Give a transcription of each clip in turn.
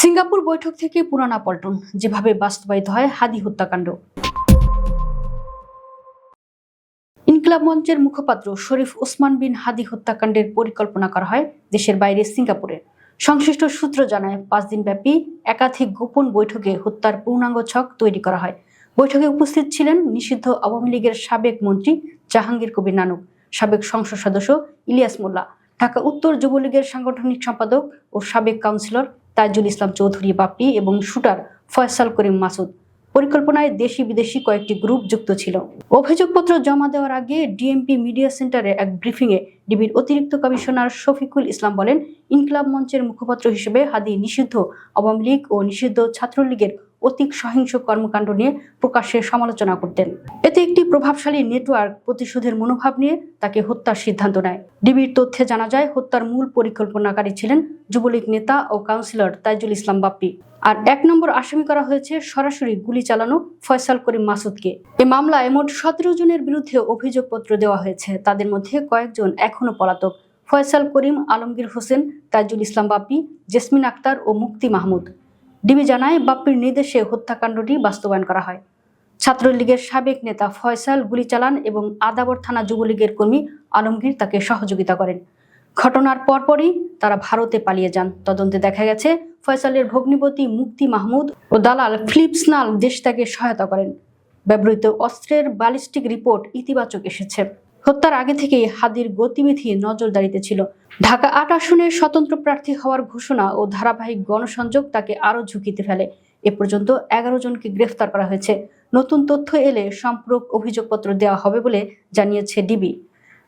Singapore বৈঠক থেকে পুরানা পল্টন, যেভাবে বাস্তবায়িত হয় হাদি হত্যাকাণ্ড। ইনকিলাব মঞ্চের মুখপাত্র শরীফ ওসমান বিন হাদি হত্যাকাণ্ডের পরিকল্পনা করা হয় দেশের বাইরে সিঙ্গাপুরে। সংশ্লিষ্ট সূত্র জানায় 5 দিনব্যাপী একাধিক গোপন বৈঠকে হত্যার পূর্ণাঙ্গ ছক তৈরি করা হয়। বৈঠকে উপস্থিত ছিলেন নিষিদ্ধ আওয়ামী লীগের সাবেক মন্ত্রী জাহাঙ্গীর কবির নানক, সাবেক সংসদ সদস্য ইলিয়াস মোল্লা, ঢাকা উত্তর যুবলীগের সাংগঠনিক সম্পাদক ও সাবেক কাউন্সিলর তাজুল ইসলাম চৌধুরী বাপ্পি এবং শুটার ফয়সাল করিম মাসুদ। পরিকল্পনায় দেশি বিদেশি কয়েকটি গ্রুপ যুক্ত ছিল। অভিযোগপত্র জমা দেওয়ার আগে ডিএমপি মিডিয়া সেন্টারে এক ব্রিফিংয়ে ডিবির অতিরিক্ত কমিশনার শফিকুল ইসলাম বলেন, ইনকিলাব মঞ্চের মুখপাত্র হিসেবে হাদি নিষিদ্ধ আওয়ামী লীগ ও নিষিদ্ধ ছাত্রলীগের অধিক সহিংস কর্মকাণ্ড নিয়ে প্রকাশ্যে সমালোচনা করতেন। এতে একটি প্রভাবশালী নেটওয়ার্ক প্রতিশোধের মনোভাব নিয়ে তাকে হত্যার সিদ্ধান্ত নেয়। ডিবির তথ্যে জানা যায়, হত্যার মূল পরিকল্পনাকারী ছিলেন যুবলীগ নেতা ও কাউন্সিলর তাজুল ইসলাম বাপ্পি। আর 1 নম্বর আসামি করা হয়েছে সরাসরি গুলি চালানো ফয়সাল করিম মাসুদকে। এ মামলায় মোট 17 জনের বিরুদ্ধে অভিযোগপত্র দেওয়া হয়েছে। তাদের মধ্যে কয়েকজন এখনো পলাতক। ফয়সাল করিম, আলমগীর হোসেন, তাজুল ইসলাম বাপ্পি, জেসমিন আক্তার ও মুক্তি মাহমুদ। ডিবি জানায়, বাপ্পির নির্দেশে হত্যাকাণ্ডটি বাস্তবায়ন করা হয়। ছাত্রলীগের সাবেক নেতা ফয়সাল গুলি চালান এবং আদাবর থানা যুবলীগের কর্মী আলমগীর তাকে সহযোগিতা করেন। ঘটনার পরপরই তারা ভারতে পালিয়ে যান। তদন্তে দেখা গেছে, ফয়সালের ভগ্নিপতি মুক্তি মাহমুদ ও দালাল ফিলিপসনাল দেশ ত্যাগে সহায়তা করেন। ব্যবহৃত অস্ত্রের ব্যালিস্টিক রিপোর্ট ইতিবাচক এসেছে। হত্যার আগে থেকেই হাদির গতিবিধি নজরদারিতে ছিল। ঢাকা 8 আসনে স্বতন্ত্র প্রার্থী হওয়ার ঘোষণা ও ধারাবাহিক গণসংযোগ তাকে আরও ঝুঁকিতে ফেলে। এ পর্যন্ত 11 জনকে গ্রেফতার করা হয়েছে। নতুন তথ্য এলে সম্পূরক অভিযোগপত্র দেওয়া হবে বলে জানিয়েছে ডিবি।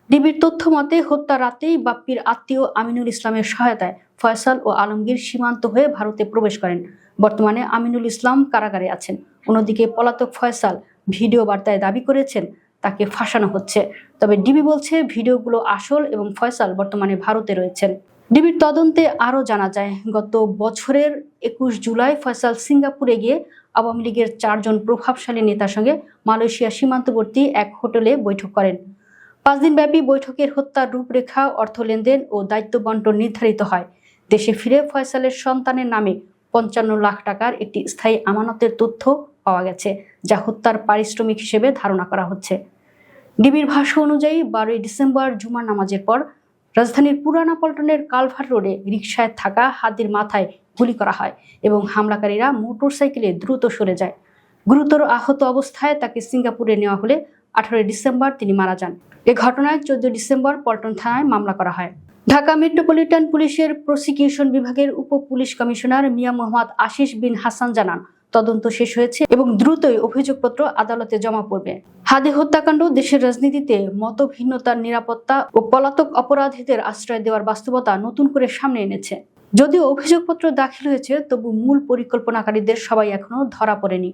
ডিবির তথ্য মতে, হত্যা রাতেই বাপ্পির আত্মীয় আমিনুল ইসলামের সহায়তায় ফয়সাল ও আলমগীর সীমান্ত হয়ে ভারতে প্রবেশ করেন। বর্তমানে আমিনুল ইসলাম কারাগারে আছেন। অন্যদিকে পলাতক ফয়সাল ভিডিও বার্তায় দাবি করেছেন তাকে ফাঁসানো হচ্ছে। তবে ডিবি বলছে, ভিডিওগুলো আসল এবং ফয়সাল বর্তমানে ভারতে রয়েছেন। ডিবির তদন্তে আরও জানা যায়, গত বছরের 21 জুলাই ফয়সাল সিঙ্গাপুরে গিয়ে আওয়ামী লীগের 4 জন প্রভাবশালী নেতার সঙ্গে মালয়েশিয়া সীমান্তবর্তী এক হোটেলে বৈঠক করেন। 5 দিনব্যাপী বৈঠকের হত্যার রূপরেখা, অর্থ লেনদেন ও দায়িত্ব বন্টন নির্ধারিত হয়। দেশে ফিরে ফয়সালের সন্তানের নামে 55 লাখ টাকার একটি স্থায়ী আমানতের তথ্য পাওয়া গেছে, যা হত্যার পারিশ্রমিক হিসেবে ধারণা করা হচ্ছে। ডিবির ভাষ্য অনুযায়ী 12 ডিসেম্বর জুমার নামাজের পর রাজধানীর পুরানা পল্টনের কালভার রোডে রিকশায় থাকা হাদির মাথায় গুলি করা হয় এবং হামলাকারীরা মোটরসাইকেলে দ্রুত সরে যায়। গুরুতর আহত অবস্থায় তাকে সিঙ্গাপুরে নেওয়া হলে 18 ডিসেম্বর তিনি মারা যান। এ ঘটনায় 14 ডিসেম্বর পল্টন থানায় মামলা করা হয়। ঢাকা মেট্রোপলিটন পুলিশের প্রসিকিউশন বিভাগের উপ পুলিশ কমিশনার মিয়া মোহাম্মদ আশিস বিন হাসান জানান, তদন্ত শেষ হয়েছে এবং দ্রুতই অভিযোগপত্র আদালতে জমা পড়বে। হাদি হত্যাকাণ্ড দেশের রাজনীতিতে মতভিন্নতার নিরাপত্তা ও পলাতক অপরাধীদের আশ্রয় দেওয়ার বাস্তবতা নতুন করে সামনে এনেছে। যদিও অভিযোগপত্র দাখিল হয়েছে, তবু মূল পরিকল্পনাকারীদের সবাই এখনো ধরা পড়েনি।